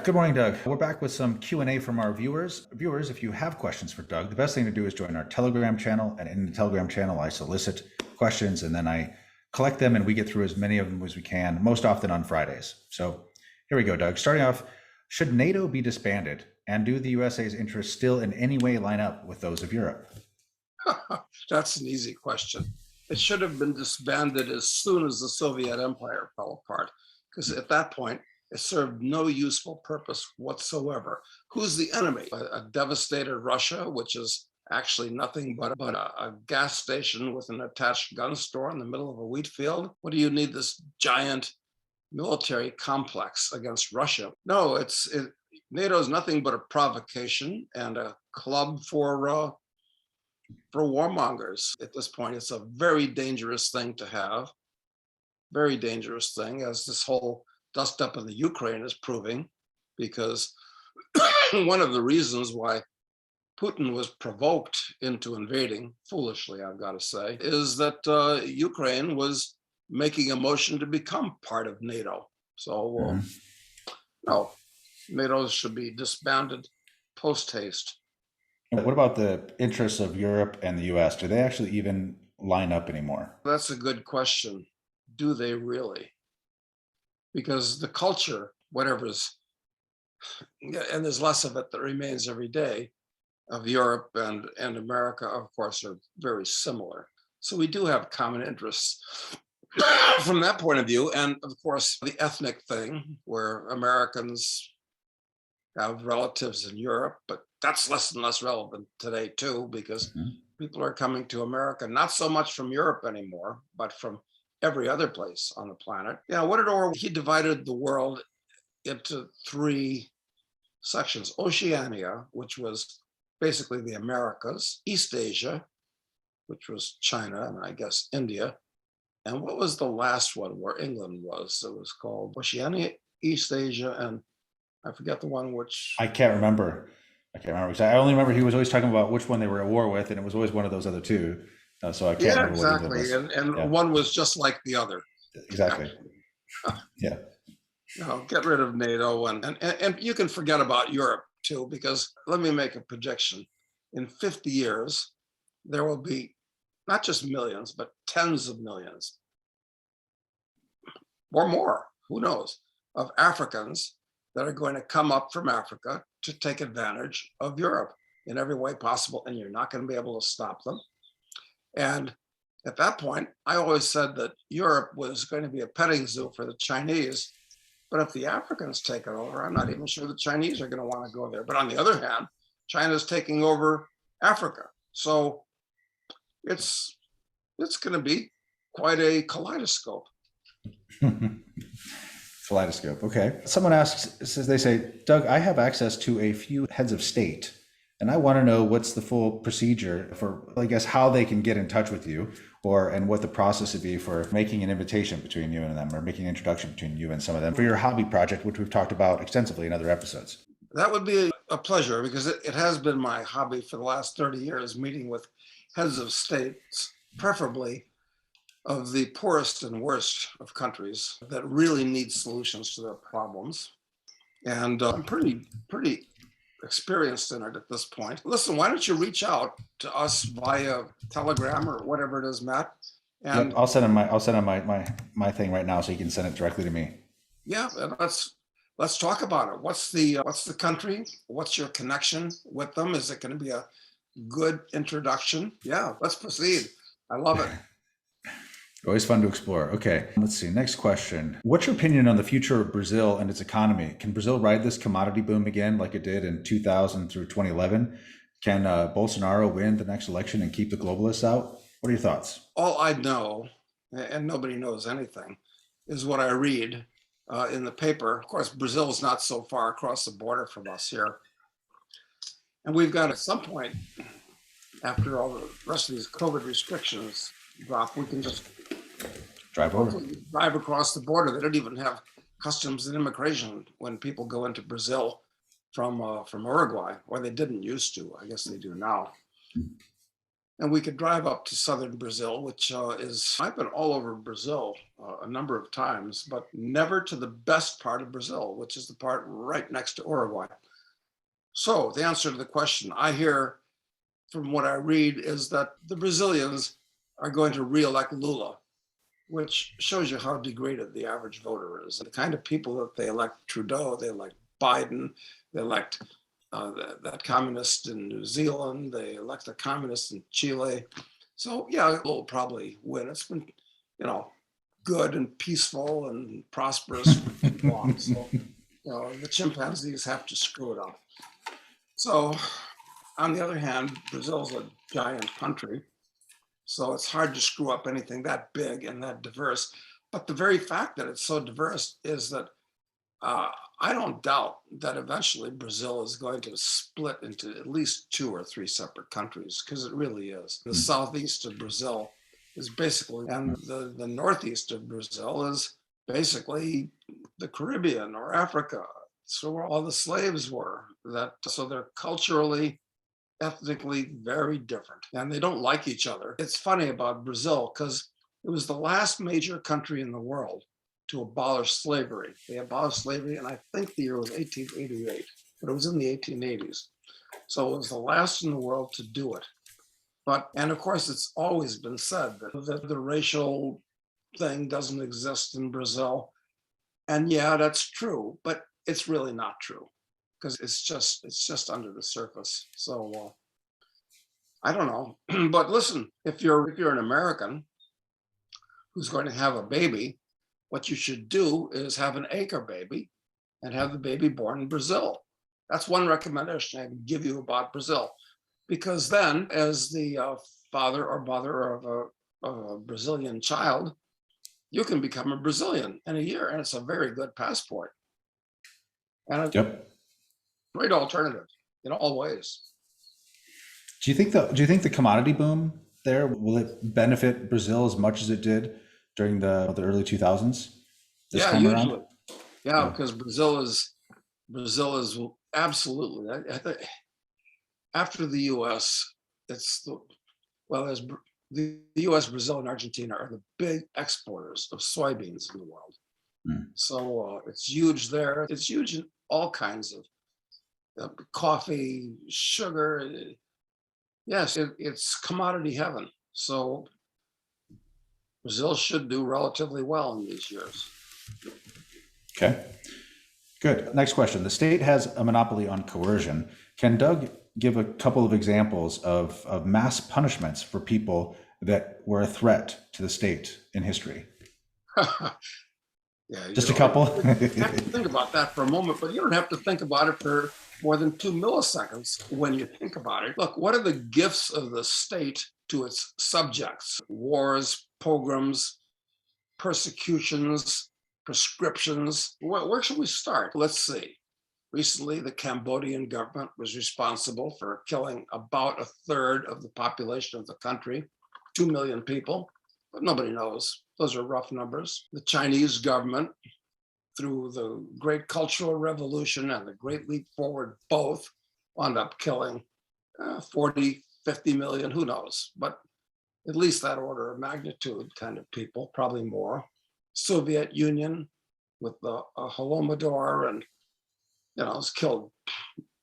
Good morning, Doug. We're back with some Q&A from our viewers. Viewers, if you have questions for Doug, the best thing to do is join our Telegram channel. And in the Telegram channel, I solicit questions and then I collect them and we get through as many of them as we can, most often on Fridays. So here we go, Doug. Starting off, should NATO be disbanded? And do the USA's interests still in any way line up with those of Europe? That's an easy question. It should have been disbanded as soon as the Soviet Empire fell apart, because at that point, it served no useful purpose whatsoever. Who's the enemy? A devastated Russia, which is actually nothing but a gas station with an attached gun store in the middle of a wheat field. What do you need this giant military complex against Russia? No, NATO is nothing but a provocation and a club for warmongers. At this point, it's a very dangerous thing to have. Very dangerous thing, as this whole dust up in the Ukraine is proving, because one of the reasons why Putin was provoked into invading, foolishly, I've got to say, is that Ukraine was making a motion to become part of NATO. So, no, NATO should be disbanded post haste. What about the interests of Europe and the US? Do they actually even line up anymore? That's a good question. Do they really? Because the culture, whatever's, and there's less of it that remains every day, of Europe and America, of course, are very similar. So we do have common interests from that point of view. And of course, the ethnic thing, where Americans have relatives in Europe, but that's less and less relevant today too, because people are coming to America, not so much from Europe anymore, but from every other place on the planet. Yeah, what did Orwell? He divided the world into three sections: Oceania, which was basically the Americas; East Asia, which was China and I guess India; and what was the last one where England was? It was called Oceania, East Asia, and I forget the one which... I can't remember. Because I only remember he was always talking about which one they were at war with, and it was always one of those other two. So I can't remember exactly. what England was. And one was just like the other. Exactly. Yeah. No, get rid of NATO and you can forget about Europe too, because let me make a prediction. In 50 years, there will be not just millions, but tens of millions or more, who knows, of Africans that are going to come up from Africa to take advantage of Europe in every way possible, and you're not going to be able to stop them. And at that point, I always said that Europe was going to be a petting zoo for the Chinese. But if the Africans take it over, I'm not even sure the Chinese are going to want to go there. But on the other hand, China's taking over Africa. So it's going to be quite a kaleidoscope. Kaleidoscope. Okay. Someone asks, they say, Doug, I have access to a few heads of state, and I want to know what's the full procedure for, I guess, how they can get in touch with you, and what the process would be for making an invitation between you and them, or making an introduction between you and some of them for your hobby project, which we've talked about extensively in other episodes. That would be a pleasure, because it has been my hobby for the last 30 years, meeting with heads of states, preferably of the poorest and worst of countries that really need solutions to their problems. And I'm pretty experienced in it at this point. Listen, why don't you reach out to us via Telegram or whatever it is, Matt? And yep, I'll send him my thing right now, so you can send it directly to me. Yeah, and let's talk about it. What's the country? What's your connection with them? Is it going to be a good introduction? Yeah, let's proceed. I love it. Always fun to explore. Okay, let's see. Next question. What's your opinion on the future of Brazil and its economy? Can Brazil ride this commodity boom again like it did in 2000 through 2011? Can Bolsonaro win the next election and keep the globalists out? What are your thoughts? All I know, and nobody knows anything, is what I read in the paper. Of course, Brazil is not so far across the border from us here. And we've got, at some point, after all the rest of these COVID restrictions drop, we can just drive across the border. They don't even have customs and immigration when people go into Brazil from Uruguay, or they didn't used to. I guess they do now. And we could drive up to southern Brazil, which I've been all over Brazil a number of times, but never to the best part of Brazil, which is the part right next to Uruguay. So the answer to the question I hear from what I read is that the Brazilians are going to re-elect Lula, which shows you how degraded the average voter is. The kind of people that they elect Trudeau, they elect Biden, they elect that communist in New Zealand, they elect a communist in Chile. So yeah, we'll probably win. It's been, good and peaceful and prosperous for too long. So, the chimpanzees have to screw it up. So on the other hand, Brazil's a giant country. So it's hard to screw up anything that big and that diverse. But the very fact that it's so diverse is that I don't doubt that eventually Brazil is going to split into at least 2 or 3 separate countries, because it really is. The southeast of Brazil is basically, and the northeast of Brazil is basically the Caribbean or Africa. So where all the slaves were. So they're culturally, ethnically very different, and they don't like each other. It's funny about Brazil because it was the last major country in the world to abolish slavery. They abolished slavery, and I think the year was 1888, but it was in the 1880s. So it was the last in the world to do it. And of course, it's always been said that the racial thing doesn't exist in Brazil. And yeah, that's true, but it's really not true, because it's just under the surface. So I don't know. But listen, if you're an American who's going to have a baby, what you should do is have an acre baby and have the baby born in Brazil. That's one recommendation I can give you about Brazil, because then as the father or mother of a Brazilian child, you can become a Brazilian in a year, and it's a very good passport. And a great alternative in all ways. Do you think the commodity boom there, will it benefit Brazil as much as it did during the early 2000s? Yeah, usually. Yeah, because Brazil is absolutely. I think after the U.S., there's the U.S., Brazil, and Argentina are the big exporters of soybeans in the world. So it's huge there. It's huge in all kinds of coffee, sugar. Yes, it's commodity heaven. So Brazil should do relatively well in these years. Okay, good. Next question. The state has a monopoly on coercion. Can Doug give a couple of examples of mass punishments for people that were a threat to the state in history? Yeah, just a couple. You have to think about that for a moment, but you don't have to think about it for more than 2 milliseconds when you think about it. Look, what are the gifts of the state to its subjects? Wars, pogroms, persecutions, prescriptions. Where should we start? Let's see. Recently, the Cambodian government was responsible for killing about 1/3 of the population of the country, 2 million people, but nobody knows. Those are rough numbers. The Chinese government, through the Great Cultural Revolution and the Great Leap Forward, both wound up killing 40, 50 million, who knows? But at least that order of magnitude kind of people, probably more. Soviet Union with the Holodomor, and it's killed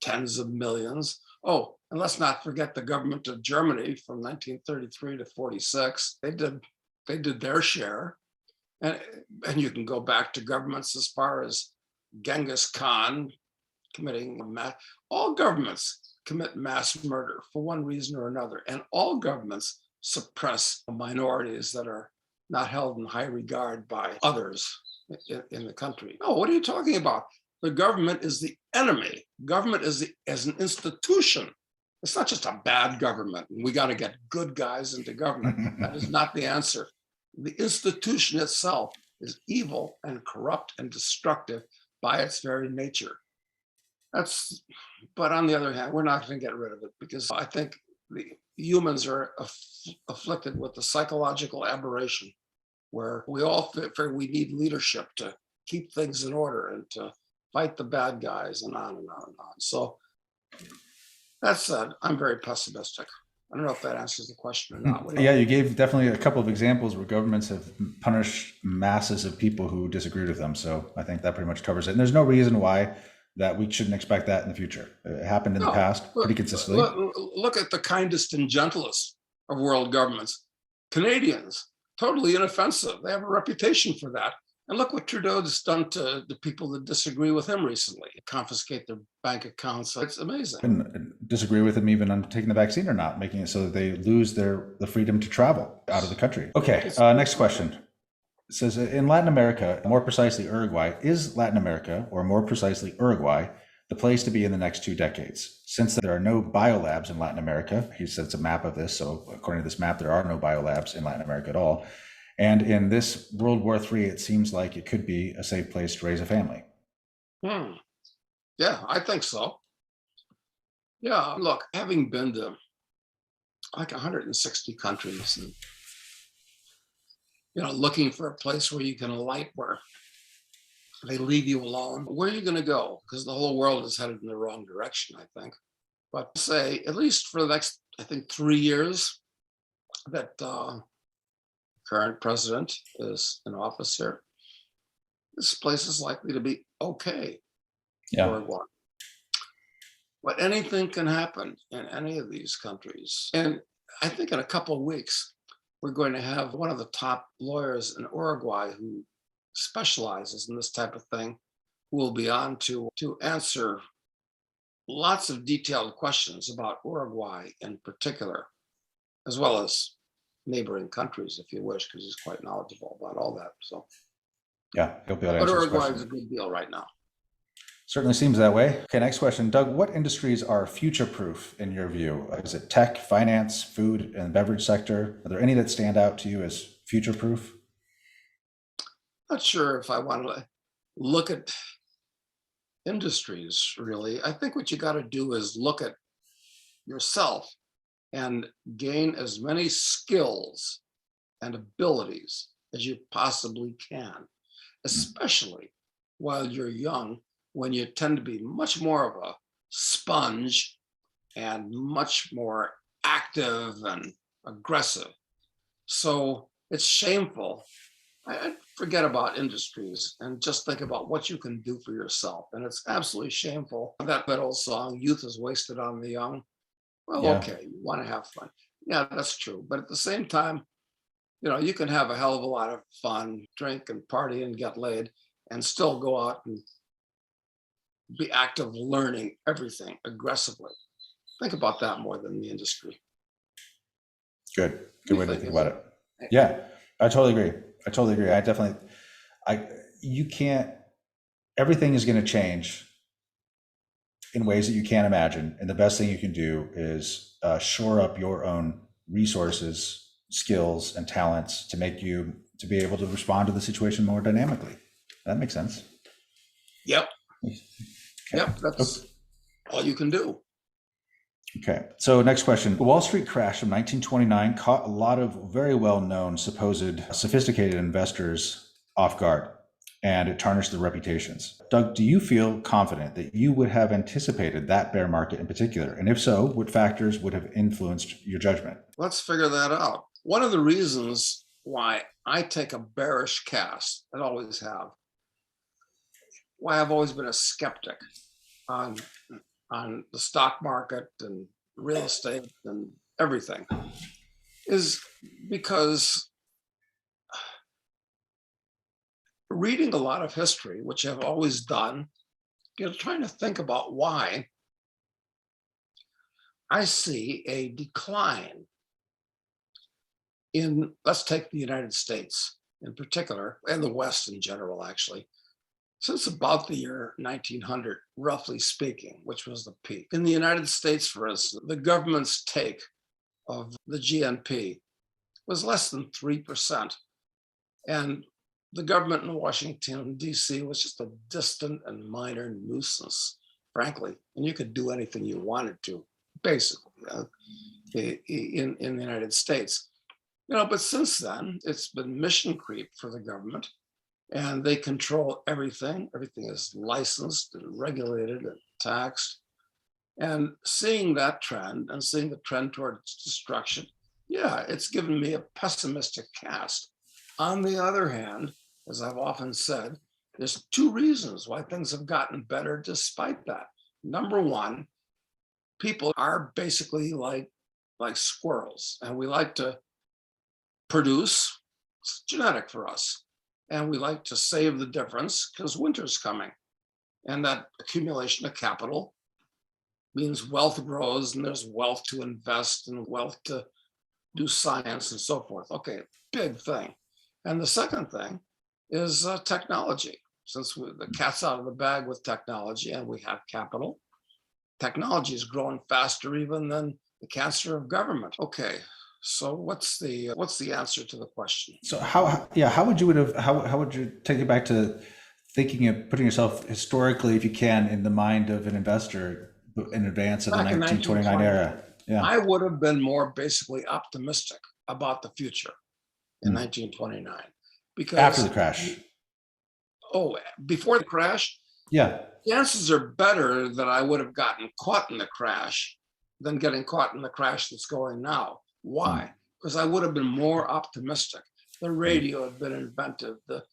tens of millions. Oh, and let's not forget the government of Germany from 1933 to 46. They did their share. And you can go back to governments as far as Genghis Khan committing all governments commit mass murder for one reason or another. And all governments suppress minorities that are not held in high regard by others in the country. No, what are you talking about? The government is the enemy. Government is as an institution. It's not just a bad government. We got to get good guys into government. That is not the answer. The institution itself is evil and corrupt and destructive by its very nature. But on the other hand, we're not going to get rid of it, because I think the humans are afflicted with the psychological aberration where we all figure we need leadership to keep things in order and to fight the bad guys and on and on and on. So that said, I'm very pessimistic. I don't know if that answers the question or not. Yeah, you gave definitely a couple of examples where governments have punished masses of people who disagreed with them. So I think that pretty much covers it. And there's no reason why that we shouldn't expect that in the future. It happened in the past pretty consistently. Look at the kindest and gentlest of world governments. Canadians, totally inoffensive. They have a reputation for that. And look what Trudeau's done to the people that disagree with him recently. Confiscate their bank accounts. It's amazing. And disagree with them even on taking the vaccine or not, making it so that they lose the freedom to travel out of the country. Okay, next question. It says, in Latin America, more precisely Uruguay, is Latin America, or more precisely Uruguay, the place to be in the next 2 decades? Since there are no biolabs in Latin America, he sets a map of this, so according to this map, there are no biolabs in Latin America at all. And in this World War III, it seems like it could be a safe place to raise a family. Yeah, I think so. Yeah, look, having been to like 160 countries and, looking for a place where you can alight, where they leave you alone, where are you going to go? Because the whole world is headed in the wrong direction, I think. But say, at least for the next, I think, 3 years that current president is in office here, this place is likely to be okay. Yeah. But anything can happen in any of these countries. And I think in a couple of weeks, we're going to have one of the top lawyers in Uruguay who specializes in this type of thing, who will be on to answer lots of detailed questions about Uruguay in particular, as well as neighboring countries, if you wish, because he's quite knowledgeable about all that. So, yeah, he'll be able to answer this Uruguay question. is a good deal right now. Certainly seems that way. Okay, next question. Doug, what industries are future-proof in your view? Is it tech, finance, food, and beverage sector? Are there any that stand out to you as future-proof? Not sure if I want to look at industries, really. I think what you got to do is look at yourself and gain as many skills and abilities as you possibly can, especially while you're young, when you tend to be much more of a sponge and much more active and aggressive. So it's shameful. I forget about industries and just think about what you can do for yourself. And it's absolutely shameful. That old song, "Youth is wasted on the young." Well, Yeah. okay, you want to have fun. Yeah, that's true. But at the same time, you can have a hell of a lot of fun, drink and party and get laid, and still go out and be active, learning everything aggressively. Think about that more than the industry. Good way to think about it. Yeah, I totally agree. You can't, everything is going to change in ways that you can't imagine. And the best thing you can do is shore up your own resources, skills, and talents to make you to be able to respond to the situation more dynamically. That makes sense. Yep. Okay. Yep, that's all you can do. Okay, so next question. The Wall Street crash of 1929 caught a lot of very well-known, supposed sophisticated investors off guard, and it tarnished their reputations. Doug, do you feel confident that you would have anticipated that bear market in particular? And if so, what factors would have influenced your judgment? Let's figure that out. One of the reasons why I take a bearish cast, and always have, why I've always been a skeptic on the stock market and real estate and everything, is because reading a lot of history, which I've always done, trying to think about why, I see a decline in, let's take the United States in particular, and the West in general, actually, since about the year 1900, roughly speaking, which was the peak. In the United States, for instance, the government's take of the GNP was less than 3%. And the government in Washington, D.C. was just a distant and minor nuisance, frankly. And you could do anything you wanted to, basically, in the United States. But since then, it's been mission creep for the government. And they control everything. Everything is licensed and regulated and taxed. And seeing that trend and seeing the trend towards destruction, yeah, it's given me a pessimistic cast. On the other hand, as I've often said, there's two reasons why things have gotten better despite that. Number one, people are basically like squirrels, and we like to produce. It's genetic for us. And we like to save the difference because winter's coming. And that accumulation of capital means wealth grows, and there's wealth to invest and wealth to do science and so forth. Okay, big thing. And the second thing is technology. Since the cat's out of the bag with technology and we have capital, technology is growing faster even than the cancer of government. Okay, so what's the answer to the question? So how would you take it back to thinking of putting yourself historically, if you can, in the mind of an investor in advance of the 1929 era? Yeah, I would have been more basically optimistic about the future in 1929 because after the crash. Oh, before the crash? Yeah. Chances are better that I would have gotten caught in the crash than getting caught in the crash that's going now. Why? Because I would have been more optimistic. The radio had been invented. It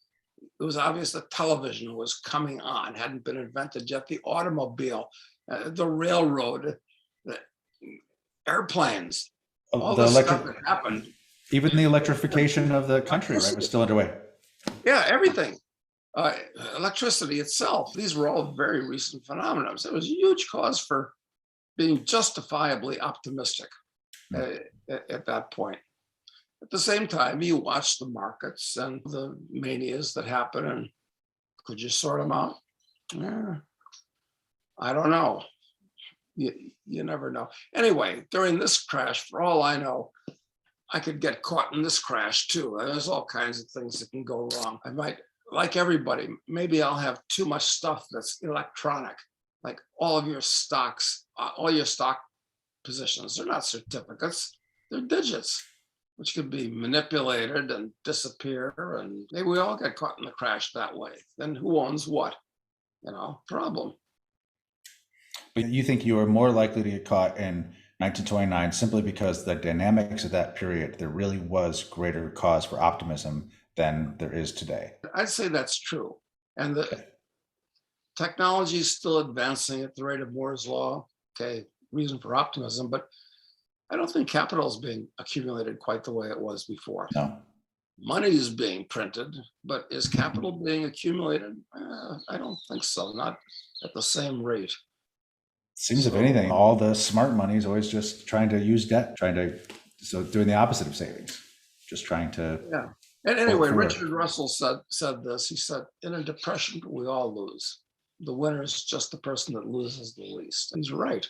was obvious that television was coming on, hadn't been invented yet. The automobile, the railroad, the airplanes, all the stuff that happened. Even the electrification of the country, right, was still underway. Yeah, everything. Electricity itself, these were all very recent phenomena. It was a huge cause for being justifiably optimistic at that point. At the same time, you watch the markets and the manias that happen, and could you sort them out? I don't know. You never know. Anyway, during this crash, for all I know, I could get caught in this crash too. There's all kinds of things that can go wrong. I might, like everybody, maybe I'll have too much stuff that's electronic, like all of your stocks, all your stock positions. They're not certificates, they're digits, which could be manipulated and disappear. And maybe we all get caught in the crash that way. Then who owns what? Problem. But you think you are more likely to get caught in 1929 simply because the dynamics of that period, there really was greater cause for optimism than there is today? I'd say that's true. And the technology is still advancing at the rate of Moore's law. Okay, reason for optimism, but I don't think capital is being accumulated quite the way it was before. No. Money is being printed, but is capital being accumulated? I don't think so, not at the same rate. Seems, if anything, all the smart money is always just trying to use debt, doing the opposite of savings, just trying to. Yeah. And anyway, Richard Russell said this. He said, in a depression, we all lose. The winner is just the person that loses the least. And he's right.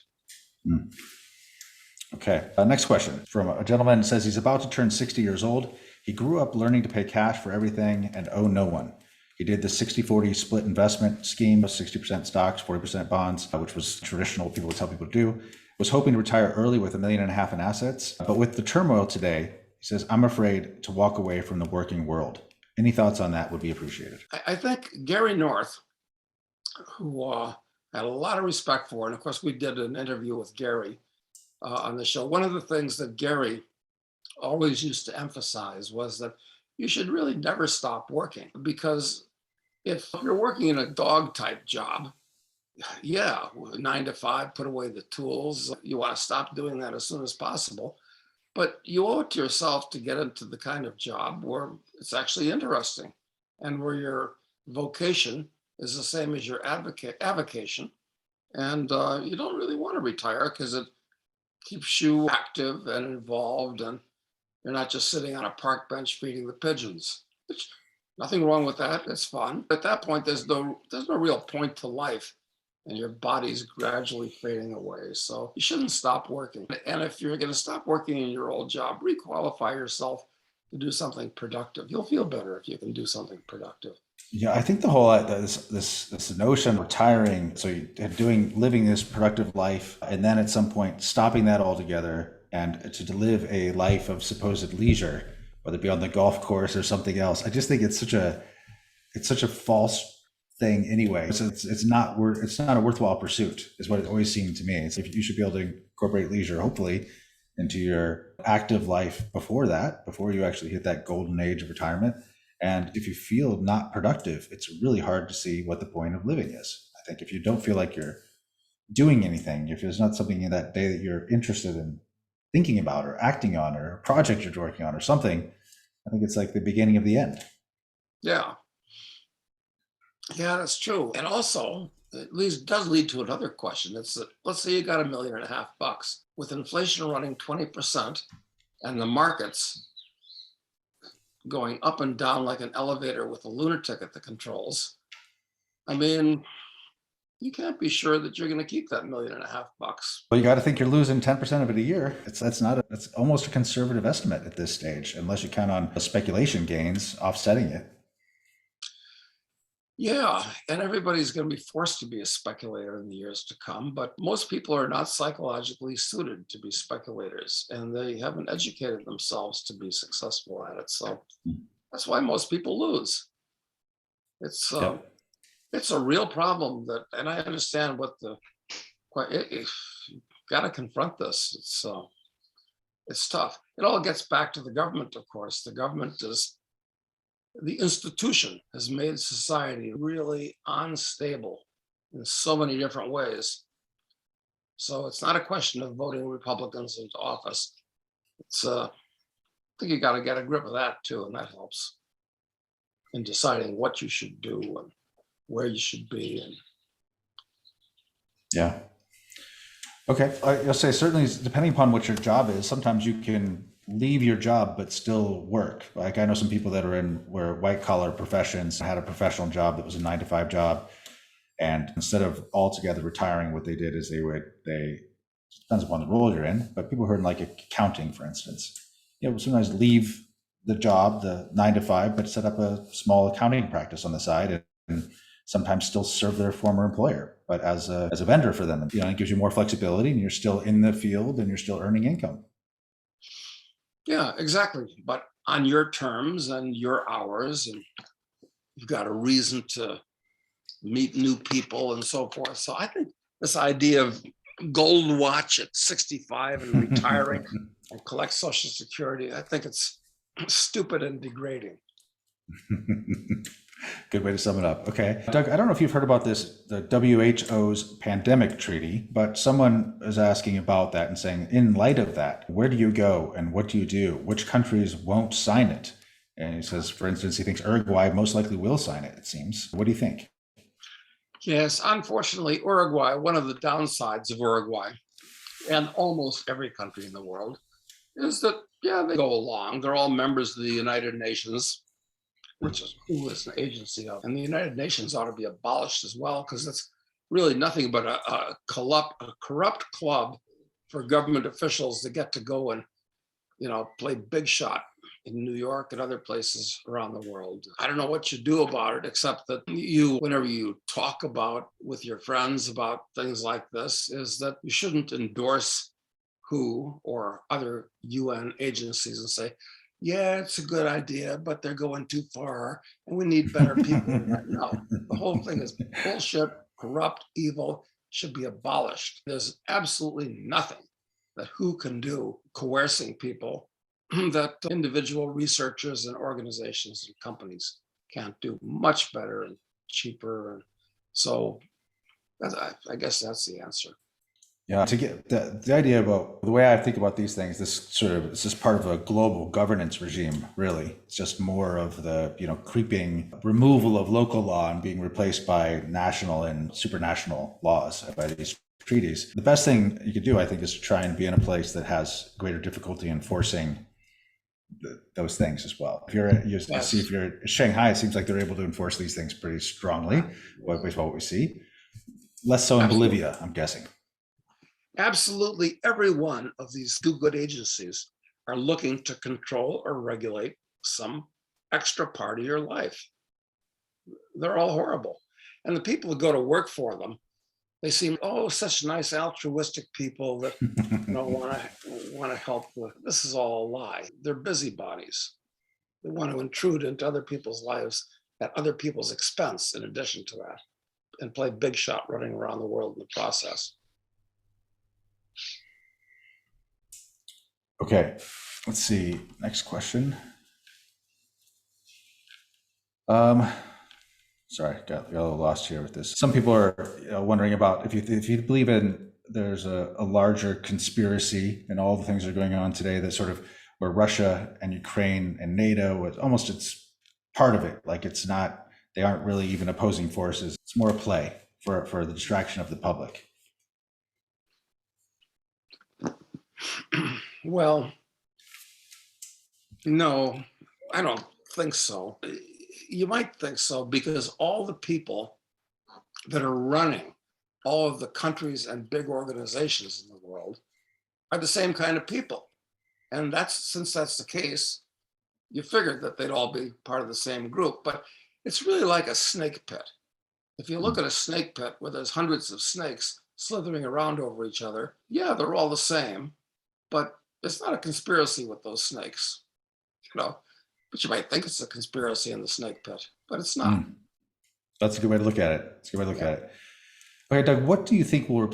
Okay. Next question from a gentleman who says he's about to turn 60 years old. He grew up learning to pay cash for everything and owe no one. He did the 60-40 split investment scheme of 60% stocks, 40% bonds, which was traditional, people would tell people to do. Was hoping to retire early with $1.5 million in assets. But with the turmoil today, he says, I'm afraid to walk away from the working world. Any thoughts on that would be appreciated. I think Gary North, who I had a lot of respect for, and of course we did an interview with Gary on the show. One of the things that Gary always used to emphasize was that you should really never stop working, because if you're working in a dog type job, 9 to 5, put away the tools. You want to stop doing that as soon as possible. But you owe it to yourself to get into the kind of job where it's actually interesting and where your vocation is the same as your avocation. And you don't really want to retire because it keeps you active and involved, and you're not just sitting on a park bench feeding the pigeons. Nothing wrong with that. It's fun. At that point, there's no real point to life, and your body's gradually fading away. So you shouldn't stop working. And if you're going to stop working in your old job, requalify yourself to do something productive. You'll feel better if you can do something productive. Yeah, I think the whole this notion of retiring, so living this productive life, and then at some point stopping that altogether and to live a life of supposed leisure, whether it be on the golf course or something else. I just think it's such a false thing anyway. So it's not a worthwhile pursuit, is what it always seemed to me. It's if you should be able to incorporate leisure, hopefully, into your active life before that, before you actually hit that golden age of retirement. And if you feel not productive, it's really hard to see what the point of living is. I think if you don't feel like you're doing anything, if there's not something in that day that you're interested in thinking about or acting on, or a project you're working on or something, I think it's like the beginning of the end. Yeah. Yeah, that's true. And also, it does lead to another question. It's that, let's say you got $1.5 million with inflation running 20% and the markets going up and down like an elevator with a lunatic at the controls. I mean, you can't be sure that you're going to keep that $1.5 million. Well, you got to think you're losing 10% of it a year. That's almost a conservative estimate at this stage, unless you count on speculation gains offsetting it. Yeah, and everybody's going to be forced to be a speculator in the years to come, but most people are not psychologically suited to be speculators, and they haven't educated themselves to be successful at it. So that's why most people lose. It's a real problem and I understand you've got to confront this. It's tough. It all gets back to the government, of course. The institution has made society really unstable in so many different ways. So it's not a question of voting Republicans into office. I think you got to get a grip of that too, and that helps in deciding what you should do and where you should be. And yeah. Okay. I'll say certainly, depending upon what your job is, sometimes you can leave your job but still work. Like I know some people that were white collar professions, had a professional job that was a 9-to-5 job, and instead of altogether retiring, what they did is they depends upon the role you're in, but people who are in like accounting, for instance, sometimes leave the job, the 9-to-5, but set up a small accounting practice on the side and sometimes still serve their former employer, but as a vendor for them. It gives you more flexibility, and you're still in the field and you're still earning income. Yeah, exactly. But on your terms and your hours, and you've got a reason to meet new people and so forth. So I think this idea of gold watch at 65 and retiring and collect Social Security, I think it's stupid and degrading. Good way to sum it up. Okay. Doug, I don't know if you've heard about this, the WHO's pandemic treaty, but someone is asking about that and saying, in light of that, where do you go and what do you do? Which countries won't sign it? And he says, for instance, he thinks Uruguay most likely will sign it, it seems. What do you think? Yes, unfortunately, Uruguay, one of the downsides of Uruguay and almost every country in the world is that, they go along. They're all members of the United Nations, which is who is an agency of. And the United Nations ought to be abolished as well, because it's really nothing but a corrupt club for government officials to get to go and, play big shot in New York and other places around the world. I don't know what you do about it, except that whenever you talk with your friends about things like this, is that you shouldn't endorse WHO or other UN agencies and say, yeah, it's a good idea, but they're going too far and we need better people. No, the whole thing is bullshit, corrupt, evil, should be abolished. There's absolutely nothing that WHO can do coercing people that individual researchers and organizations and companies can't do. Much better and cheaper. And so I guess that's the answer. Yeah, to get the idea about the way I think about these things, it's just part of a global governance regime, really. It's just more of the, creeping removal of local law and being replaced by national and supranational laws by these treaties. The best thing you could do, I think, is to try and be in a place that has greater difficulty enforcing those things as well. If you're in Shanghai, it seems like they're able to enforce these things pretty strongly, based on what we see. Less so in Bolivia, I'm guessing. Absolutely every one of these do-good agencies are looking to control or regulate some extra part of your life. They're all horrible. And the people who go to work for them, they seem, such nice altruistic people that want to help. This is all a lie. They're busybodies. They want to intrude into other people's lives at other people's expense in addition to that, and play big shot running around the world in the process. Okay, let's see. Next question. Sorry, got a little lost here with this. Some people are wondering about if you believe in there's a larger conspiracy and all the things that are going on today that sort of where Russia and Ukraine and NATO, it's part of it. Like it's not, they aren't really even opposing forces. It's more a play for the distraction of the public. Well, no, I don't think so. You might think so because all the people that are running all of the countries and big organizations in the world are the same kind of people. And since that's the case, you figured that they'd all be part of the same group, but it's really like a snake pit. If you look at a snake pit where there's hundreds of snakes slithering around over each other, yeah, they're all the same, but it's not a conspiracy with those snakes, but you might think it's a conspiracy in the snake pit, but it's not. That's a good way to look at it. That's a good way to look at it. Okay, Doug, what do you think will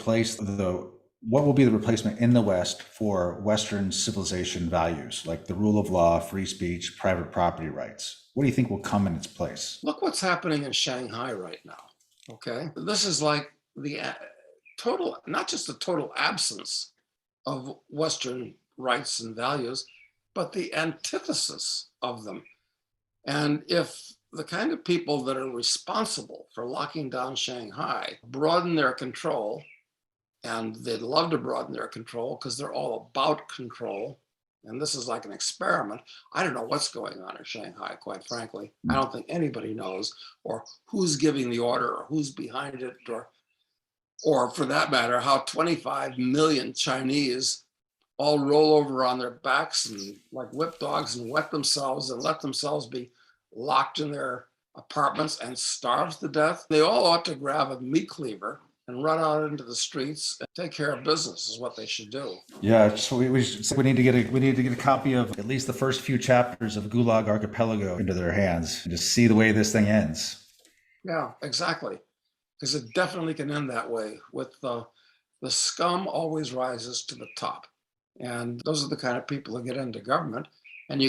what will be the replacement in the West for Western civilization values, like the rule of law, free speech, private property rights? What do you think will come in its place? Look what's happening in Shanghai right now, okay? This is like the total, not just the total absence of Western rights and values, but the antithesis of them. And if the kind of people that are responsible for locking down Shanghai broaden their control, and they'd love to broaden their control because they're all about control, and this is like an experiment. I don't know what's going on in Shanghai, quite frankly. I don't think anybody knows, or who's giving the order, or who's behind it, or for that matter, how 25 million Chinese all roll over on their backs and like whip dogs and wet themselves and let themselves be locked in their apartments and starved to death. They all ought to grab a meat cleaver and run out into the streets and take care of business is what they should do. Yeah, so we need to get a copy of at least the first few chapters of Gulag Archipelago into their hands and just see the way this thing ends. Yeah, exactly. Because it definitely can end that way with the scum always rises to the top. And those are the kind of people that get into government. And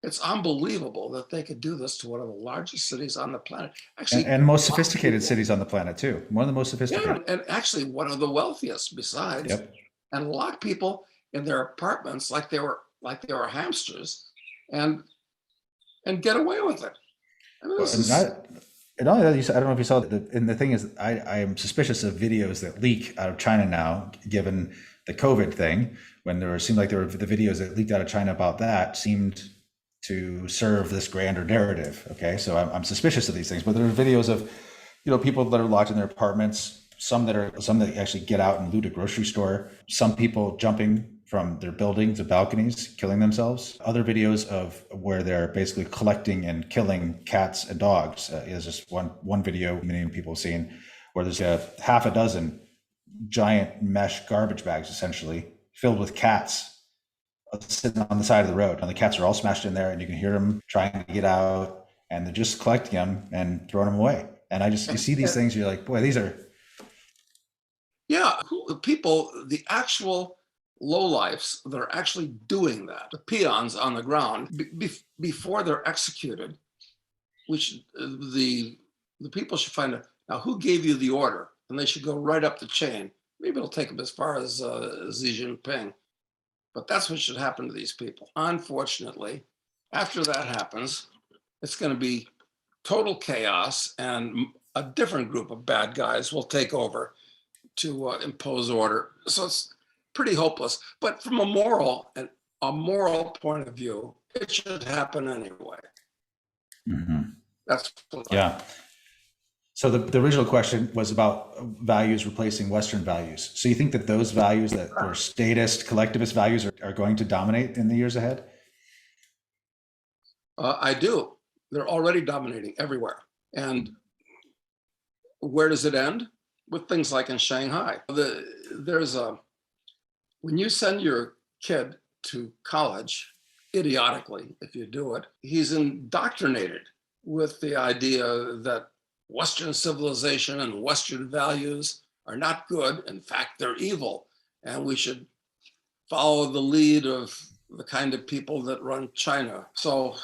it's unbelievable that they could do this to one of the largest cities on the planet. Actually, and most sophisticated cities on the planet too. One of the most sophisticated. Yeah, and actually one of the wealthiest besides. Yep. And lock people in their apartments like they were hamsters and get away with it. I mean, I don't know if you saw that. And the thing is, I am suspicious of videos that leak out of China now, given the COVID thing, when the videos that leaked out of China about that seemed to serve this grander narrative. Okay, so I'm suspicious of these things, but there are videos of, people that are locked in their apartments, some that actually get out and loot a grocery store, some people jumping from their buildings to balconies, killing themselves. Other videos of where they're basically collecting and killing cats and dogs. There's just one video many people have seen where there's half a dozen giant mesh garbage bags, essentially filled with cats sitting on the side of the road. And the cats are all smashed in there, and you can hear them trying to get out, and they're just collecting them and throwing them away. And you see these things, you're like, boy, these are. Yeah, the actual lowlifes that are actually doing that, the peons on the ground, before they're executed, which the people should find out, now who gave you the order? And they should go right up the chain. Maybe it'll take them as far as Xi Jinping. But that's what should happen to these people. Unfortunately, after that happens, it's going to be total chaos, and a different group of bad guys will take over to impose order. So it's pretty hopeless. But from a moral point of view, it should happen anyway. Mm-hmm. That's what yeah. So the original question was about values replacing Western values. So you think that those values that are statist, collectivist values are going to dominate in the years ahead? I do. They're already dominating everywhere. And where does it end? With things like in Shanghai. When you send your kid to college, idiotically, if you do it, he's indoctrinated with the idea that Western civilization and Western values are not good. In fact, they're evil. And we should follow the lead of the kind of people that run China. So,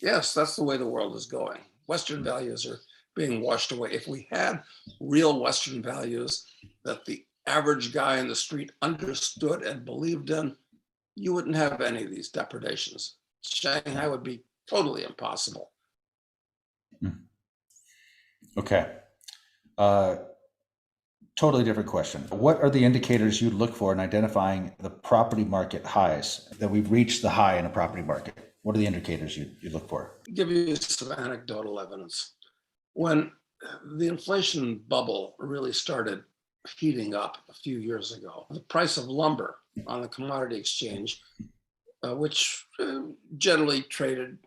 yes, that's the way the world is going. Western values are being washed away. If we had real Western values that the average guy in the street understood and believed in, you wouldn't have any of these depredations. Shanghai would be totally impossible. Okay. Totally different question. What are the indicators you look for in identifying the property market highs, that we've reached the high in a property market? What are the indicators you look for? I'll give you some anecdotal evidence. When the inflation bubble really started heating up a few years ago, the price of lumber on the commodity exchange, which generally traded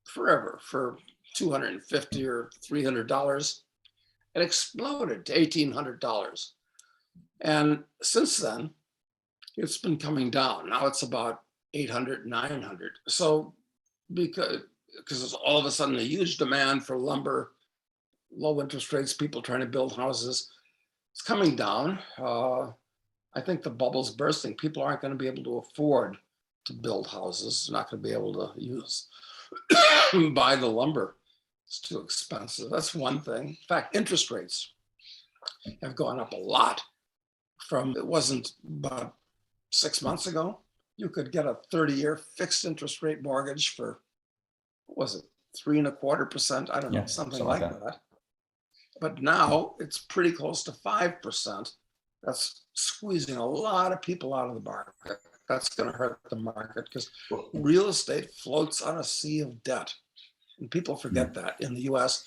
forever for $250 or $300, it exploded to $1,800. And since then, it's been coming down. Now it's about 800, 900. So because there's all of a sudden a huge demand for lumber, low interest rates, people trying to build houses, it's coming down. I think the bubble's bursting. People aren't going to be able to afford to build houses. They're not going to be able to buy the lumber. It's too expensive. That's one thing. In fact, interest rates have gone up a lot. From, it wasn't about 6 months ago, you could get a 30-year fixed interest rate mortgage for, what was it, 3.25%? I don't know, something like that. But now it's pretty close to 5%. That's squeezing a lot of people out of the market. That's going to hurt the market because real estate floats on a sea of debt. And people forget that. In the US,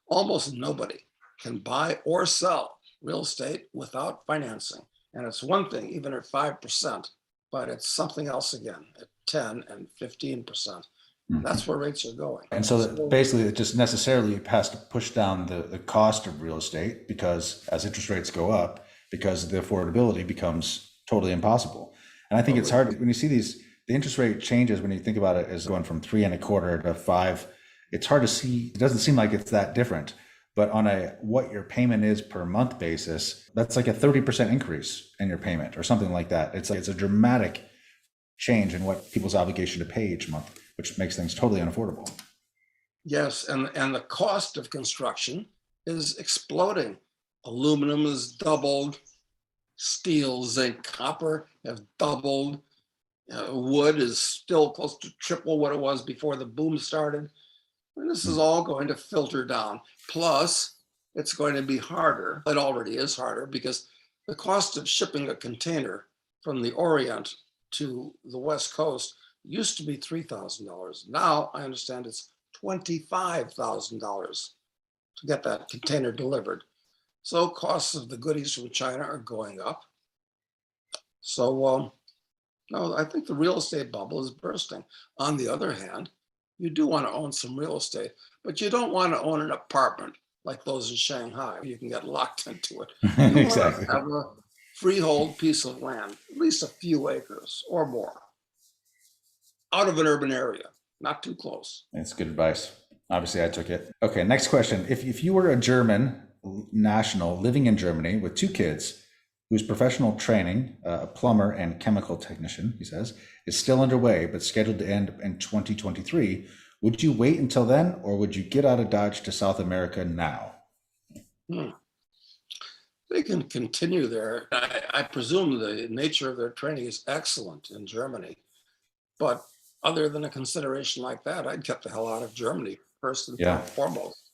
almost nobody can buy or sell real estate without financing. And it's one thing, even at 5%, but it's something else again at 10 and 15%. That's where rates are going. And so basically it just necessarily has to push down the cost of real estate, because as interest rates go up, because the affordability becomes totally impossible. And I think it's hard when you see the interest rate changes, when you think about it as going from 3.25% to 5%, it's hard to see. It doesn't seem like it's that different, but on what your payment is per month basis, that's like a 30% increase in your payment or something like that. It's a dramatic change in what people's obligation to pay each month, which makes things totally unaffordable. Yes, and the cost of construction is exploding. Aluminum has doubled, steel, zinc, copper have doubled. Wood is still close to triple what it was before the boom started. And this is all going to filter down. Plus, it's going to be harder. It already is harder because the cost of shipping a container from the Orient to the West Coast used to be $3,000. Now I understand it's $25,000 to get that container delivered. So costs of the goodies from China are going up. So no, I think the real estate bubble is bursting. On the other hand, you do want to own some real estate, but you don't want to own an apartment like those in Shanghai. You can get locked into it. You Exactly. want to have a freehold piece of land, at least a few acres or more, out of an urban area, not too close. That's good advice. Obviously, I took it. Okay, next question. If you were a German national living in Germany with 2 kids, whose professional training, a plumber and chemical technician, he says, is still underway but scheduled to end in 2023, would you wait until then, or would you get out of Dodge to South America now? They can continue there. I presume the nature of their training is excellent in Germany, but other than a consideration like that, I'd get the hell out of Germany first and foremost.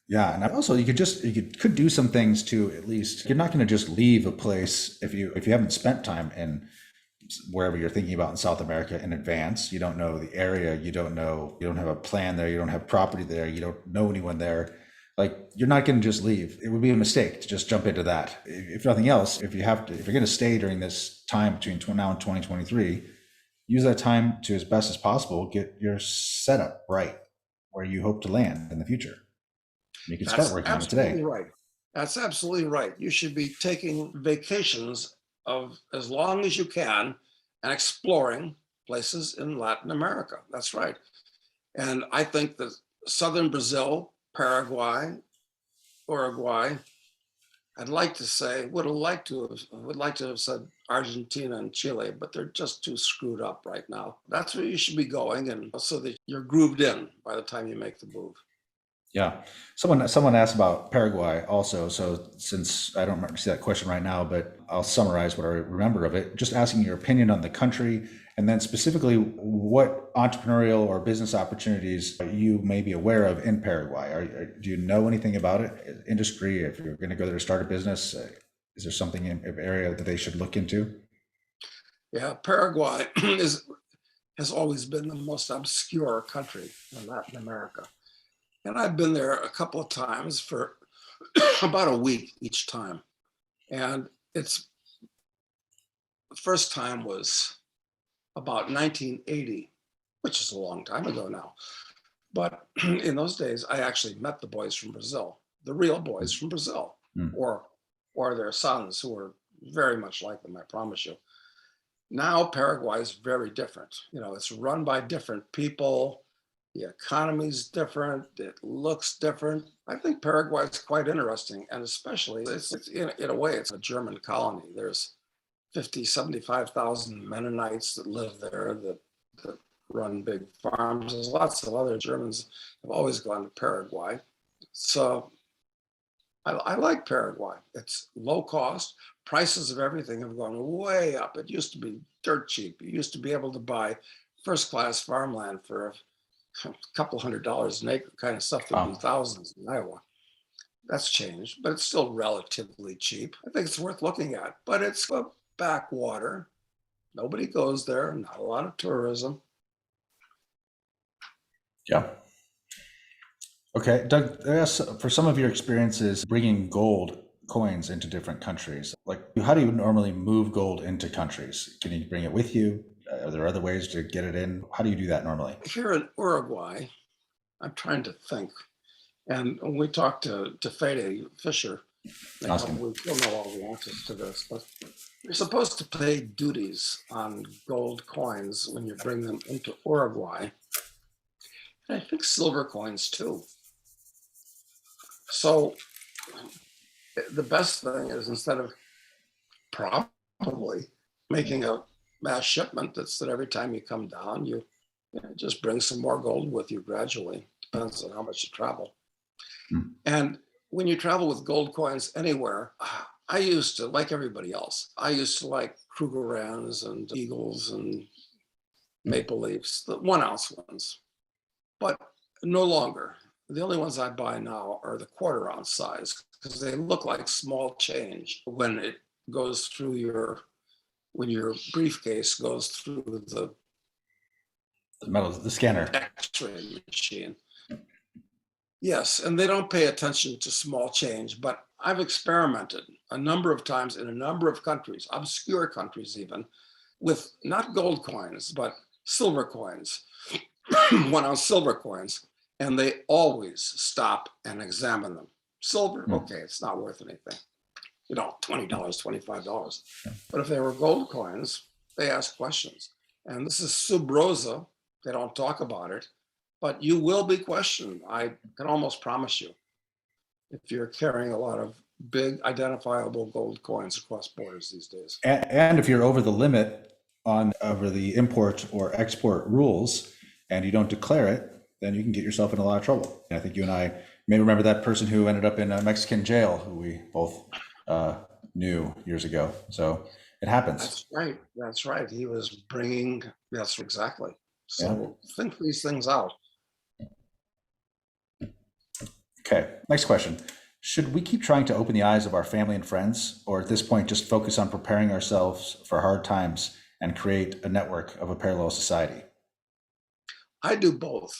Yeah, and also you could do some things to, at least you're not going to just leave a place if you haven't spent time in wherever you're thinking about in South America in advance. You don't know the area, you don't have a plan there, you don't have property there, you don't know anyone there. Like, you're not going to just leave. It would be a mistake to just jump into that. If nothing else, if you're going to stay during this time between now and 2023, use that time to, as best as possible, get your setup right where you hope to land in the future. You can start working on it today. Right. That's absolutely right. You should be taking vacations of as long as you can and exploring places in Latin America. That's right. And I think that southern Brazil, Paraguay, Uruguay, I'd like to say, would like to have said Argentina and Chile, but they're just too screwed up right now. That's where you should be going, and so that you're grooved in by the time you make the move. Yeah. Someone asked about Paraguay also. So since I don't remember see that question right now, but I'll summarize what I remember of it. Just asking your opinion on the country, and then specifically what entrepreneurial or business opportunities you may be aware of in Paraguay. Do you know anything about it? Industry, if you're going to go there to start a business, is there something in an area that they should look into? Yeah, Paraguay has always been the most obscure country in Latin America. And I've been there a couple of times for about a week each time. And the first time was about 1980, which is a long time ago now. But in those days, I actually met the boys from Brazil, the real boys from Brazil, or their sons, who were very much like them, I promise you. Now Paraguay is very different. It's run by different people. The economy's different. It looks different. I think Paraguay is quite interesting, and especially it's in a way it's a German colony. There's 75,000 Mennonites that live there that run big farms. There's lots of other Germans have always gone to Paraguay. So I like Paraguay. It's low cost. Prices of everything have gone way up. It used to be dirt cheap. You used to be able to buy first-class farmland for a couple $100 an acre, kind of stuff that would be thousands in Iowa. That's changed, but it's still relatively cheap. I think it's worth looking at, but it's a backwater. Nobody goes there, not a lot of tourism. Yeah. Okay, Doug, for some of your experiences bringing gold coins into different countries, like how do you normally move gold into countries? Can you bring it with you? Are there other ways to get it in? How do you do that normally? Here in Uruguay, I'm trying to think. And when we talked to Fede Fisher, we don't know all the answers to this, but you're supposed to pay duties on gold coins when you bring them into Uruguay. And I think silver coins too. So the best thing is, instead of probably making a mass shipment that every time you come down, you just bring some more gold with you gradually. Depends on how much you travel. And when you travel with gold coins anywhere, I used to, like everybody else, I used to like Krugerrands and Eagles and Maple Leafs, the 1 ounce ones, but no longer. The only ones I buy now are the 1/4 ounce size, because they look like small change when it goes through when your briefcase goes through the scanner, X-ray machine. Yes, and they don't pay attention to small change, but I've experimented a number of times in a number of countries, obscure countries even, with not gold coins, but silver coins, 1 ounce silver coins, and they always stop and examine them. Silver, okay, it's not worth anything. $20, $25. But if they were gold coins, they ask questions. And this is sub rosa. They don't talk about it, but you will be questioned. I can almost promise you, if you're carrying a lot of big identifiable gold coins across borders these days. And if you're over the limit over the import or export rules and you don't declare it, then you can get yourself in a lot of trouble. And I think you and I may remember that person who ended up in a Mexican jail, who we both knew years ago. So it happens. That's right. He was bringing, yes, exactly. So think these things out. Okay, next question. Should we keep trying to open the eyes of our family and friends, or at this point just focus on preparing ourselves for hard times and create a network of a parallel society? I do both.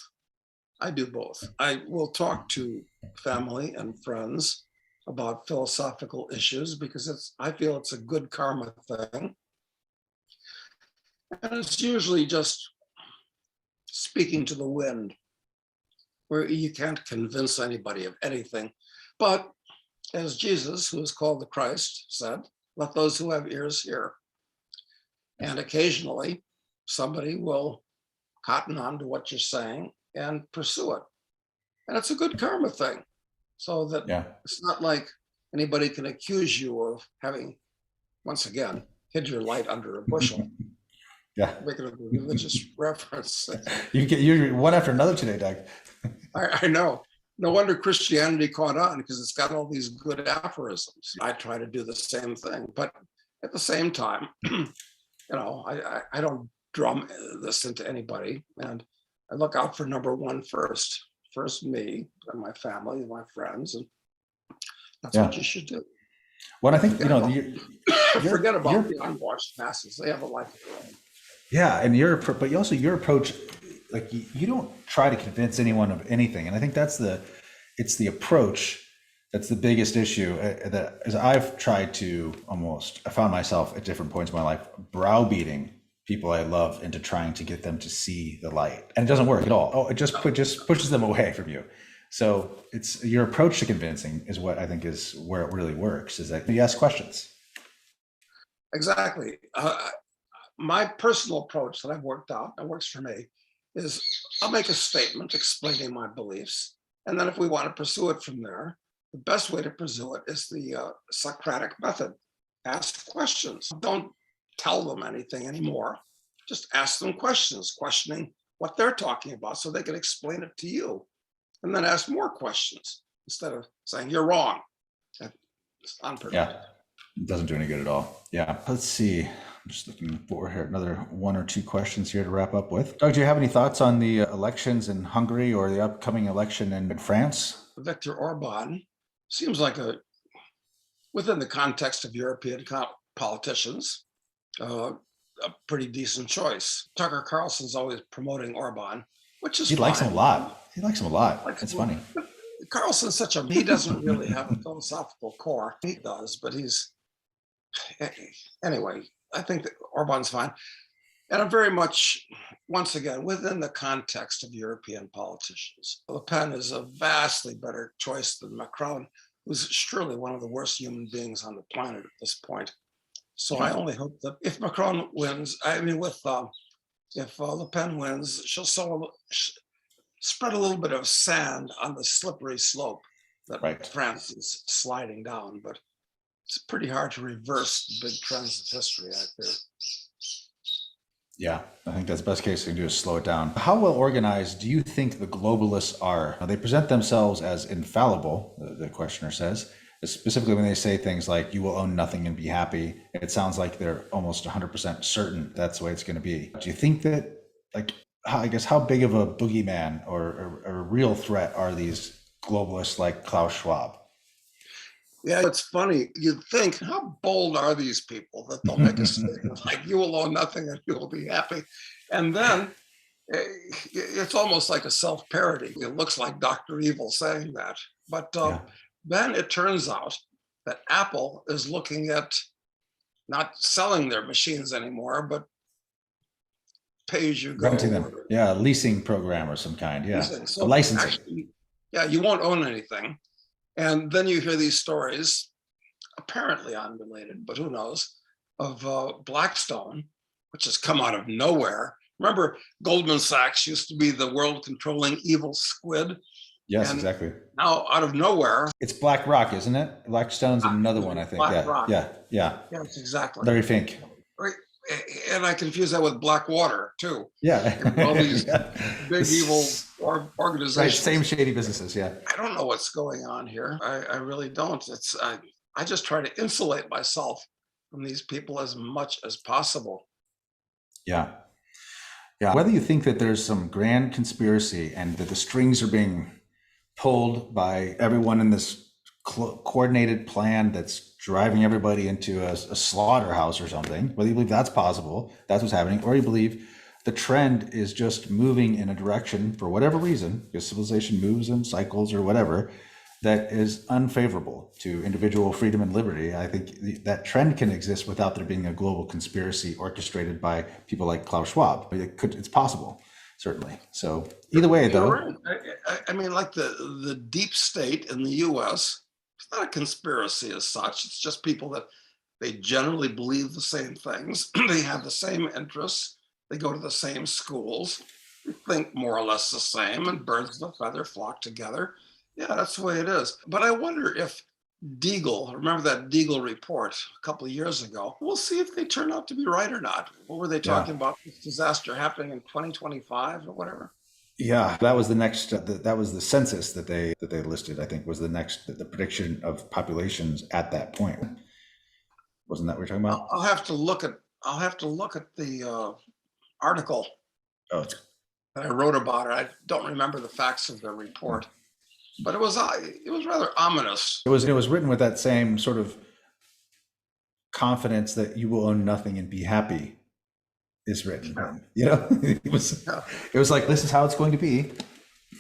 I will talk to family and friends about philosophical issues, because I feel it's a good karma thing. And it's usually just speaking to the wind, where you can't convince anybody of anything. But as Jesus, who is called the Christ, said, let those who have ears hear. And occasionally somebody will cotton on to what you're saying, and pursue it. And it's a good karma thing. So that Yeah. it's not like anybody can accuse you of having, once again, hid your light under a bushel. Yeah. Making a religious reference. You're one after another today, Doug. I know. No wonder Christianity caught on, because it's got all these good aphorisms. I try to do the same thing, but at the same time, I don't drum this into anybody, and I look out for number one first. First me and my family and my friends, and that's what you should do. Well, I think Forget about the unwashed masses. They have a life of their own. Yeah, and your approach, like you don't try to convince anyone of anything, and I think it's the approach that's the biggest issue. That as I've tried to I found myself at different points in my life browbeating people I love into trying to get them to see the light, and it doesn't work at all. It just pushes them away from you. So it's your approach to convincing is what I think is where it really works. Is that you ask questions. Exactly. My personal approach that I've worked out and works for me is I'll make a statement explaining my beliefs. And then if we want to pursue it from there, the best way to pursue it is the Socratic method. Ask questions. Don't tell them anything anymore. Just ask them questions, questioning what they're talking about so they can explain it to you. And then ask more questions instead of saying, you're wrong. It's unproductive. Yeah, it doesn't do any good at all. Yeah, let's see. I'm just looking for here another one or two questions here to wrap up with. Doug, do you have any thoughts on the elections in Hungary or the upcoming election in France? Viktor Orban seems like within the context of European politicians, a pretty decent choice. Tucker Carlson's always promoting Orban, which is He likes him a lot. It's funny. Carlson's he doesn't really have a philosophical core. He does, but anyway, I think that Orban's fine. And I'm very much, once again, within the context of European politicians. Le Pen is a vastly better choice than Macron, who's surely one of the worst human beings on the planet at this point. So I only hope that if Macron wins, if Le Pen wins, she'll spread a little bit of sand on the slippery slope that France is sliding down. But it's pretty hard to reverse the big trends of history, I fear. Yeah, I think that's the best case they can do is slow it down. How well organized do you think the globalists are? Now, they present themselves as infallible, the questioner says, specifically when they say things like, you will own nothing and be happy. It sounds like they're almost 100% certain that's the way it's going to be. Do you think that, how big of a boogeyman or a real threat are these globalists like Klaus Schwab? Yeah, it's funny. You'd think, how bold are these people that they'll make a statement like, you will own nothing and you will be happy. And then it's almost like a self-parody. It looks like Dr. Evil saying that. But then it turns out that Apple is looking at not selling their machines anymore, but pay as you go. Renting them. Yeah, a leasing program or some kind. Yeah, so licensing. Actually, you won't own anything. And then you hear these stories, apparently unrelated, but who knows, of Blackstone, which has come out of nowhere. Remember, Goldman Sachs used to be the world-controlling evil squid. Yes, exactly. Now, out of nowhere. It's BlackRock, isn't it? Blackstone's another one, I think. BlackRock. Yeah. Yes, exactly. Larry Fink. Right. And I confuse that with Blackwater, too. Yeah. All these big evil organizations. Right, same shady businesses, yeah. I don't know what's going on here. I really don't. I just try to insulate myself from these people as much as possible. Yeah. Whether you think that there's some grand conspiracy and that the strings are being pulled by everyone in this coordinated plan that's driving everybody into a slaughterhouse or something, whether you believe that's possible, that's what's happening, or you believe the trend is just moving in a direction for whatever reason, because civilization moves in cycles or whatever, that is unfavorable to individual freedom and liberty. I think that trend can exist without there being a global conspiracy orchestrated by people like Klaus Schwab. It's possible, certainly. So either way, though. Right. I mean, like the deep state in the US, it's not a conspiracy as such. It's just people that they generally believe the same things. They have the same interests. They go to the same schools. think more or less the same, and birds of a feather flock together. Yeah, that's the way it is. But I wonder if Deagle, remember that Deagle report a couple of years ago? We'll see if they turn out to be right or not. What were they talking about? This disaster happening in 2025 or whatever? Yeah, that was the next. That was the census that they listed. I think was the next the prediction of populations at that point. Wasn't that what we're talking about? I'll have to look at. I'll have to look at the article Oh, it's that I wrote about it. I don't remember the facts of the report, but it was rather ominous. It was written with that same sort of confidence that you will own nothing and be happy is written. Yeah. You know, it was like, this is how it's going to be.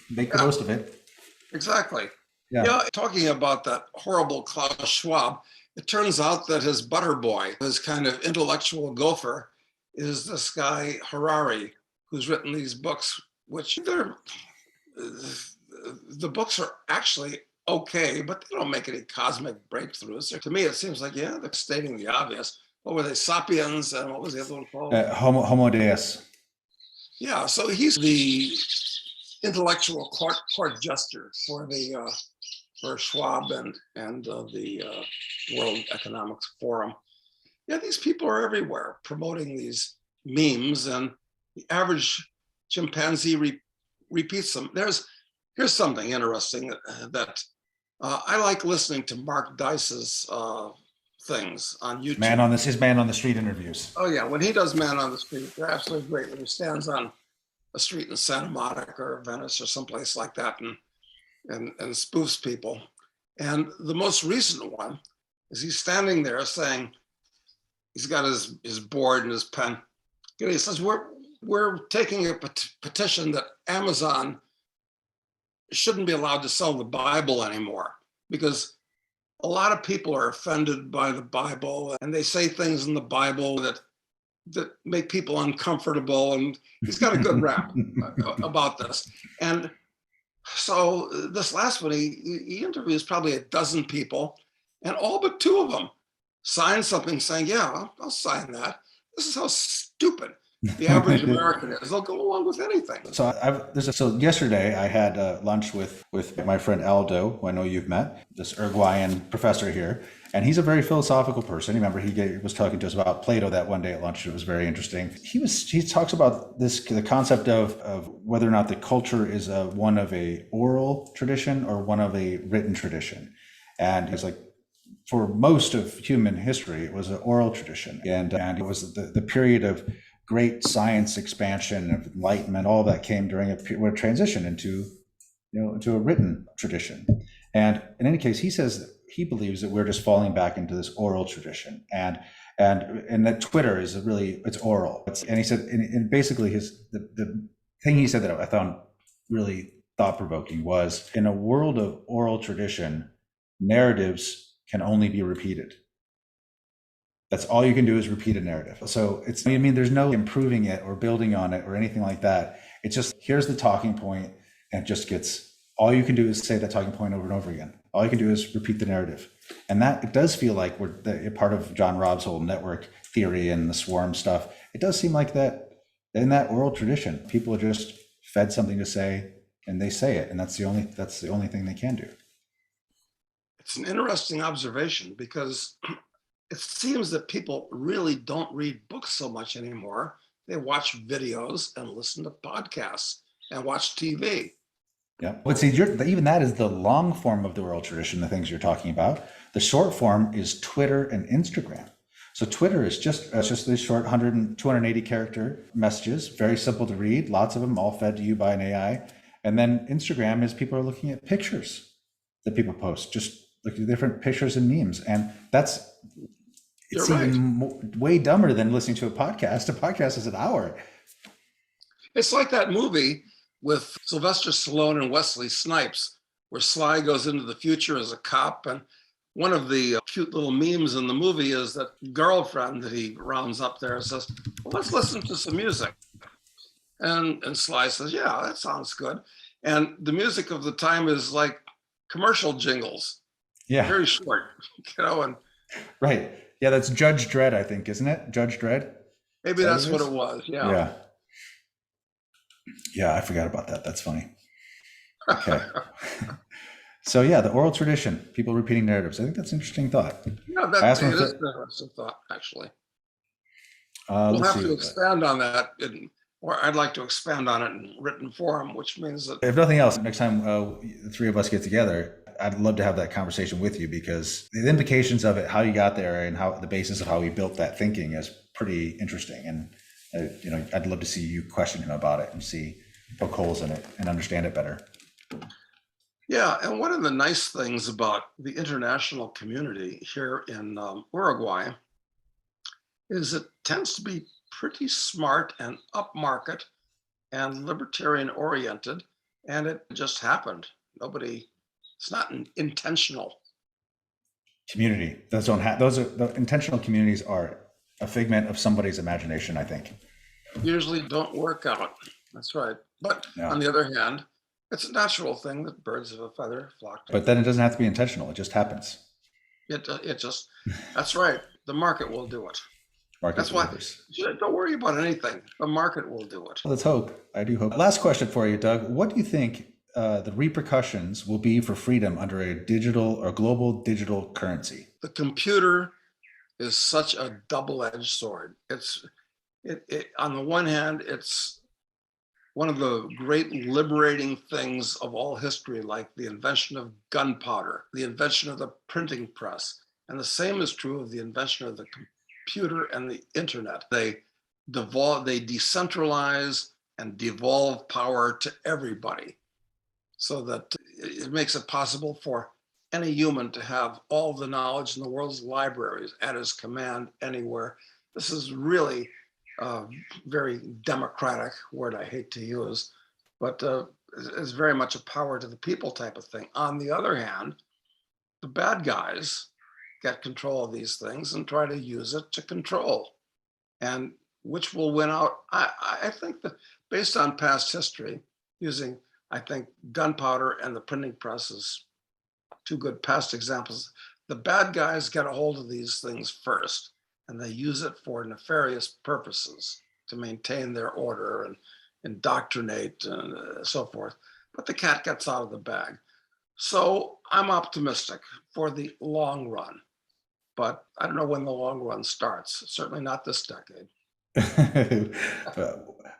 Make the most of it. Exactly. Yeah. Yeah. Talking about that horrible Klaus Schwab, it turns out that his butter boy, his kind of intellectual gopher, is this guy Harari, who's written these books, which the books are actually okay, but they don't make any cosmic breakthroughs. To me, it seems like, yeah, they're stating the obvious. What were they, Sapiens, and what was the other one called? Homo Deus. Yeah, so he's the intellectual court jester for Schwab and the World Economic Forum. Yeah, these people are everywhere promoting these memes, and the average chimpanzee repeats them. Here's something interesting that I like listening to Mark Dice's things on YouTube. His man on the street interviews. Oh yeah, when he does Man on the Street, they're absolutely great. When he stands on a street in Santa Monica or Venice or someplace like that and spoofs people. And the most recent one is he's standing there saying, he's got his board and his pen. He says, we're taking a petition that Amazon shouldn't be allowed to sell the Bible anymore, because a lot of people are offended by the Bible, and they say things in the Bible that make people uncomfortable. And he's got a good rap about this. And so this last one, he interviews probably a dozen people, and all but two of them sign something saying, yeah, I'll sign that. This is how stupid the average American is. They'll go along with anything. So yesterday I had lunch with my friend Aldo, who I know you've met, this Uruguayan professor here, and he's a very philosophical person. Remember, he was talking to us about Plato that one day at lunch. It was very interesting. He talks about the concept of whether or not the culture is one of a oral tradition or one of a written tradition, and he's like, for most of human history, it was an oral tradition, and it was the period of great science expansion, of enlightenment, all that came during a transition into a written tradition. And in any case, he says he believes that we're just falling back into this oral tradition, and that Twitter is it's oral. And he said, and basically the thing he said that I found really thought-provoking was, in a world of oral tradition, narratives can only be repeated. That's all you can do is repeat a narrative. So there's no improving it or building on it or anything like that. It's just, here's the talking point, and it just all you can do is say that talking point over and over again. All you can do is repeat the narrative. And that, it does feel like we're a part of John Robb's whole network theory and the swarm stuff. It does seem like that in that oral tradition, people are just fed something to say and they say it. And that's the only thing they can do. It's an interesting observation, because it seems that people really don't read books so much anymore. They watch videos and listen to podcasts and watch TV. Yeah, but see, even that is the long form of the oral tradition, the things you're talking about. The short form is Twitter and Instagram. So Twitter is just these short 100 and 280 character messages, very simple to read, lots of them, all fed to you by an AI. And then Instagram is people are looking at pictures that people post, just looking at different pictures and memes. And it's even way dumber than listening to a podcast. A podcast is an hour. It's like that movie with Sylvester Stallone and Wesley Snipes, where Sly goes into the future as a cop. And one of the cute little memes in the movie is that girlfriend that he rounds up there says, well, let's listen to some music. And Sly says, yeah, that sounds good. And the music of the time is like commercial jingles. Yeah. Very short, and right. Yeah, that's Judge Dredd, I think, isn't it? Judge Dredd? Maybe that's what it was. Yeah. Yeah, I forgot about that. That's funny. Okay. So yeah, the oral tradition, people repeating narratives. I think that's an interesting thought. Yeah, I asked it one of is an the, interesting thought, actually. We'll let's have to see. expand on that, or I'd like to expand on it in written form, which means that, If nothing else, next time the three of us get together, I'd love to have that conversation with you because the implications of it, how you got there, and how the basis of how we built that thinking is pretty interesting. And I'd love to see you question him about it and see poke holes in it and understand it better. yeah. And one of the nice things about the international community here in Uruguay is it tends to be pretty smart and upmarket and libertarian oriented, and it just happened. It's not intentional. Community. Those are the intentional communities are a figment of somebody's imagination, I think. Usually don't work out. That's right. But Yeah. on the other hand, it's a natural thing that birds of a feather flock together. But then it doesn't have to be intentional. It just happens. That's right. The market will do it. Market That's why delivers. don't worry about anything. The market will do it. Let's hope. I do hope. Last question for you, Doug. What do you think the repercussions will be for freedom under a digital or global digital currency? The computer is such a double-edged sword. On the one hand, it's one of the great liberating things of all history, like the invention of gunpowder, the invention of the printing press. And the same is true of the invention of the computer and the internet. They decentralize and devolve power to everybody so that it makes it possible for any human to have all the knowledge in the world's libraries at his command anywhere. This is really a very democratic word I hate to use, but it's very much a power to the people type of thing. On the other hand, the bad guys get control of these things and try to use it to control. And which will win out? I think that based on past history, using, I think, gunpowder and the printing press as two good past examples, the bad guys get a hold of these things first, and they use it for nefarious purposes to maintain their order and indoctrinate and so forth. But the cat gets out of the bag. So I'm optimistic for the long run, but I don't know when the long run starts. Certainly not this decade.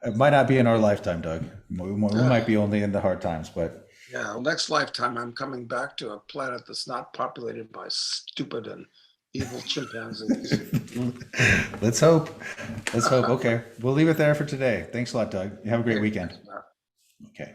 It might not be in our lifetime, Doug. We might be only in the hard times, but yeah, well, next lifetime I'm coming back to a planet that's not populated by stupid and evil chimpanzees. Let's hope. Let's hope. Okay, we'll leave it there for today. Thanks a lot, Doug. You have a great weekend. Okay.